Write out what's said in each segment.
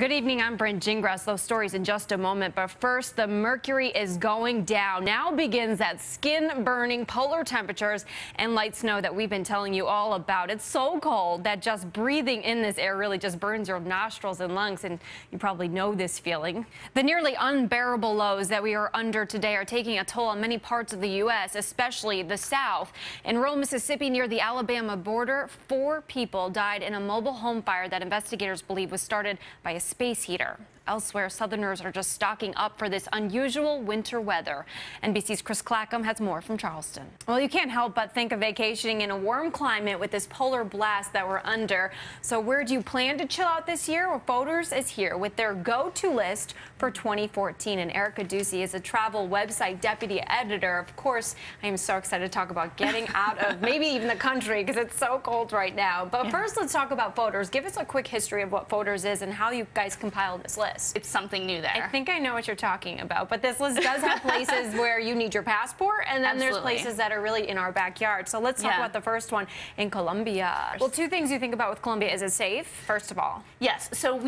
Good evening, I'm Brynn Gingras. Those stories in just a moment, but first, the mercury is going down. Now begins that skin-burning polar temperatures and light snow that we've been telling you all about. It's so cold that just breathing in this air really just burns your nostrils and lungs, and you probably know this feeling. The nearly unbearable lows that we are under today are taking a toll on many parts of the U.S., especially the South. In rural Mississippi near the Alabama border, 4 people died in a mobile home fire that investigators believe was started by a space heater. Elsewhere, Southerners are just stocking up for this unusual winter weather. NBC's Chris Clackham has more from Charleston. Well, you can't help but think of vacationing in a warm climate with this polar blast that we're under. So where do you plan to chill out this year? Well, Voters is here with their go-to list for 2014. And Erica Ducey is a travel website deputy editor. Of course, I am so excited to talk about getting out of maybe even the country because it's so cold right now. But first, let's talk about Voters. Give us a quick history of what Voters is and how you guys compiled this list. It's something new there. I think I know what you're talking about, but this list does have places where you need your passport, and then there's places that are really in our backyard. So let's talk about the first one in Colombia. Well, 2 things you think about with Colombia. Is it safe, first of all? Yes. So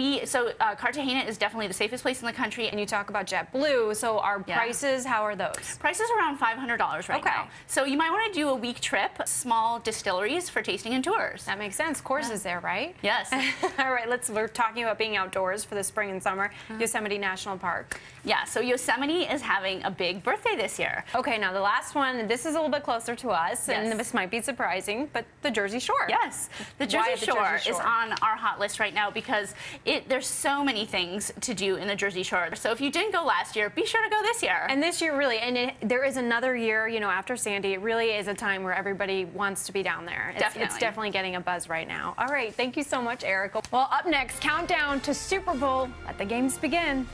Cartagena is definitely the safest place in the country. And you talk about JetBlue. So our prices, how are those? Prices around $500 right now. So you might want to do a week trip, small distilleries for tasting and tours. That makes sense. Courses there, right? Yes. All right. We're talking about being outdoors for the spring and summer. Yosemite National Park. Yeah, so Yosemite is having a big birthday this year. Okay, now the last one, this is a little bit closer to us, and this might be surprising, but the Jersey Shore. Yes, the Jersey Shore is on our hot list right now because there's so many things to do in the Jersey Shore. So if you didn't go last year, be sure to go this year. And this year, really, there is another year, you know, after Sandy, it really is a time where everybody wants to be down there. It's definitely getting a buzz right now. All right, thank you so much, Erica. Well, up next, countdown to Super Bowl. Let the games begin.